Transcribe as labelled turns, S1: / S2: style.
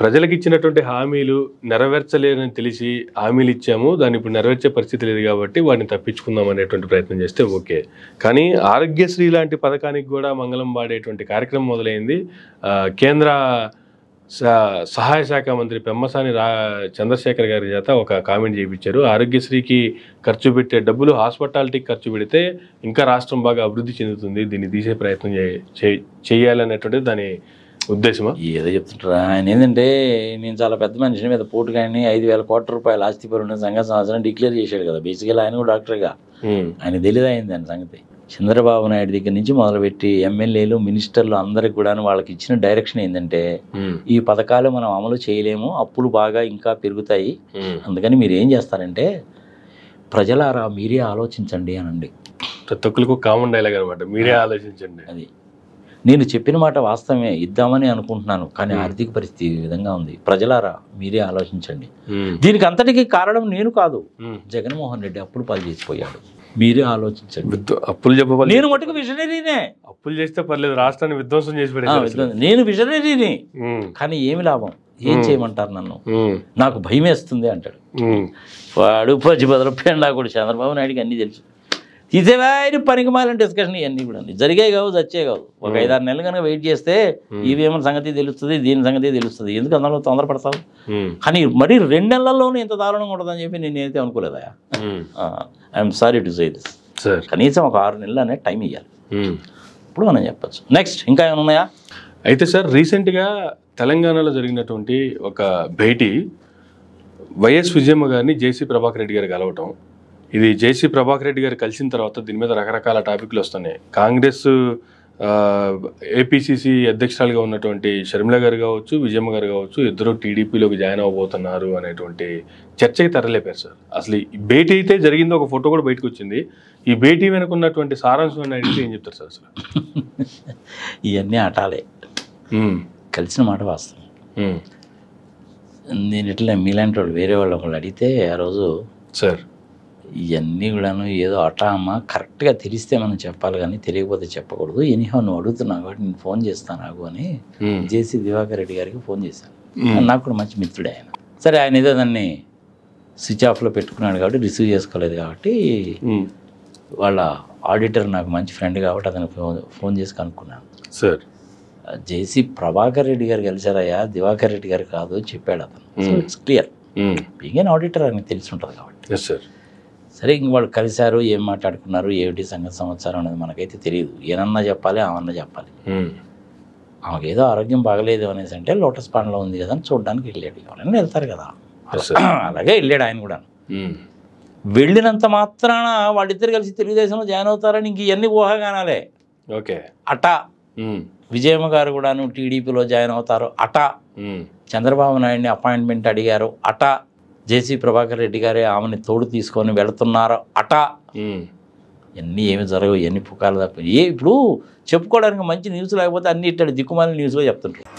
S1: ప్రజలకు ఇచ్చినటువంటి హామీలు నెరవేర్చలేదని తెలిసి హామీలు ఇచ్చాము, దాన్ని ఇప్పుడు నెరవేర్చే పరిస్థితి లేదు కాబట్టి వాటిని తప్పించుకుందాం అనేటువంటి ప్రయత్నం చేస్తే ఓకే. కానీ ఆరోగ్యశ్రీ లాంటి పథకానికి కూడా మంగళం వాడేటువంటి కార్యక్రమం మొదలైంది. కేంద్ర సహాయ శాఖ మంత్రి పెమ్మసాని చంద్రశేఖర్ గారి చేత ఒక కామెంట్ చేయించారు. ఆరోగ్యశ్రీకి ఖర్చు పెట్టే డబ్బులు హాస్పిటాలిటీకి ఖర్చు పెడితే ఇంకా రాష్ట్రం బాగా అభివృద్ధి చెందుతుంది, దీన్ని తీసే ప్రయత్నం చేయాలనేటువంటిది దాని ఉద్దేశమా?
S2: ఏదో చెప్తుంటారా ఆయన. ఏంటంటే నేను చాలా పెద్ద మనిషిని మీద పోటు కానీ 5,000 కోట్ల రూపాయలు ఆస్తి పరున్న సంఘ సంవత్సరం డిక్లేర్ చేశాడు కదా. బేసికల్ ఆయన కూడా డాక్టర్గా, ఆయన తెలియదు అయింది దాని సంగతి. చంద్రబాబు నాయుడు దగ్గర నుంచి మొదలుపెట్టి ఎమ్మెల్యేలు మినిస్టర్లు అందరికి కూడా వాళ్ళకి ఇచ్చిన డైరెక్షన్ ఏంటంటే ఈ పథకాలు మనం అమలు చేయలేము, అప్పులు బాగా ఇంకా పెరుగుతాయి, అందుకని మీరు ఏం చేస్తారంటే ప్రజలారా మీరే ఆలోచించండి అనండి.
S1: ప్రతి ఒక్కరికి కామన్ డైలాగ్ అనమాట, మీరే ఆలోచించండి.
S2: అది నేను చెప్పిన మాట వాస్తవమే, ఇద్దామని అనుకుంటున్నాను, కానీ ఆర్థిక పరిస్థితి ఈ విధంగా ఉంది, ప్రజలారా మీరే ఆలోచించండి. దీనికి అంతటికీ కారణం నేను కాదు, జగన్మోహన్ రెడ్డి అప్పులు పాలు చేసిపోయాడు, మీరే ఆలోచించండి.
S1: అప్పులు చెప్పాలి,
S2: నేను మటుకు విజనరీనే.
S1: అప్పులు చేస్తే పర్లేదు, రాష్ట్రాన్ని విధ్వంసం చేసి పెట్టాను,
S2: నేను విజనరీని, కానీ ఏమి లాభం, ఏం చేయమంటారు నన్ను, నాకు భయం వేస్తుంది అంటాడు వాడు. పచ్చి బదలపోయాడు నాకు కూడా. చంద్రబాబు నాయుడికి అన్నీ తెలుసు, తీసేవారి పనికి మాలిన డిస్కషన్ ఇవన్నీ కూడా జరిగాయి కావు, చచ్చే కావు. ఒక 5-6 నెలలు కనుక వెయిట్ చేస్తే ఈవీఎం సంగతి తెలుస్తుంది, దీని సంగతి తెలుస్తుంది, ఎందుకు అందులో తొందరపడతావు. కానీ మరి 2 నెలల్లోనే ఇంత దారుణంగా ఉంటుందని చెప్పి నేనైతే అనుకోలేదా. I'm sorry to say this. కనీసం ఒక 6 నెలలు అనేది టైం ఇవ్వాలి, ఇప్పుడు మనం చెప్పచ్చు. నెక్స్ట్ ఇంకా ఏమైనా ఉన్నాయా?
S1: అయితే సార్, రీసెంట్గా తెలంగాణలో జరిగినటువంటి ఒక భేటీ వైఎస్ విజయమ్మ గారిని జేసీ ప్రభాకర్ రెడ్డి గారు కలవటం, ఇది జేసీ ప్రభాకర్ రెడ్డి గారు కలిసిన తర్వాత దీని మీద రకరకాల టాపిక్లు వస్తున్నాయి. కాంగ్రెస్ ఏపీసీసీ అధ్యక్షురాలుగా ఉన్నటువంటి షర్మిల గారు కావచ్చు, విజయమ్మ గారు కావచ్చు, ఇద్దరు టీడీపీలోకి జాయిన్ అవ్వబోతున్నారు అనేటువంటి చర్చకి తెరలేపారు సార్. అసలు ఈ భేటీ అయితే జరిగిందో ఒక ఫోటో కూడా బయటకు వచ్చింది. ఈ భేటీ వెనుక ఉన్నటువంటి సారాంశం అడిగితే ఏం చెప్తారు సార్? అసలు
S2: ఇవన్నీ ఆటాలే, కలిసిన మాట వాస్తవం. నేను ఇట్లా మీలాంటి వాళ్ళు వేరే వాళ్ళు ఒకళ్ళు అడిగితే ఆ రోజు సార్ ఇవన్నీ కూడాను ఏదో అమ్మా కరెక్ట్గా తెలిస్తే మనం చెప్పాలి కానీ తెలియకపోతే చెప్పకూడదు, ఎనీహో నువ్వు అడుగుతున్నావు కాబట్టి నేను ఫోన్ చేస్తాను నాకు అని జేసీ దివాకర్ రెడ్డి గారికి ఫోన్ చేశాను. నాకు కూడా మంచి మిత్రుడే ఆయన. సరే, ఆయన ఏదో దాన్ని స్విచ్ ఆఫ్లో పెట్టుకున్నాడు కాబట్టి రిసీవ్ చేసుకోలేదు కాబట్టి వాళ్ళ ఆడిటర్ నాకు మంచి ఫ్రెండ్ కాబట్టి అతనికి ఫోన్ చేసి కనుక్కున్నాను. సార్ జేసీ ప్రభాకర్ రెడ్డి గారు కలిసారయ్యా, దివాకర్ రెడ్డి గారు కాదు చెప్పాడు అతను. So it's clear, being an auditor అని తెలిసి ఉంటుంది కాబట్టి. సార్ సరే, ఇంక వాళ్ళు కలిశారు, ఏం మాట్లాడుకున్నారు, ఏమిటి సంగతి సమాచారం అనేది మనకైతే తెలియదు. ఏనన్నా చెప్పాలి, ఆమన్నా చెప్పాలి. ఆమెకు ఏదో ఆరోగ్యం బాగలేదు అనేసి అంటే లోటస్ పాండ్లో ఉంది కదా అని చూడడానికి వెళ్ళాడు. ఎవరైనా వెళ్తారు కదా, అలాగే వెళ్ళాడు ఆయన కూడా. వెళ్ళినంత మాత్రాన వాళ్ళిద్దరు కలిసి తెలుగుదేశంలో జాయిన్ అవుతారని ఇంక ఇవన్నీ ఊహాగానాలే. ఓకే, అటా విజయమ్మ గారు కూడాను టీడీపీలో జాయిన్ అవుతారు అటా, చంద్రబాబు నాయుడిని అపాయింట్మెంట్ అడిగారు అటా, జేసీ ప్రభాకర్ రెడ్డి గారే ఆమెని తోడు తీసుకొని వెళుతున్నారు అటా. ఇవన్నీ ఏమి జరగవు, ఇవన్నీ పుకాలు తప్ప. ఇప్పుడు చెప్పుకోవడానికి మంచి న్యూస్ లేకపోతే అన్ని ఇట్లా దిక్కుమాలిన న్యూస్లో చెప్తుంటారు.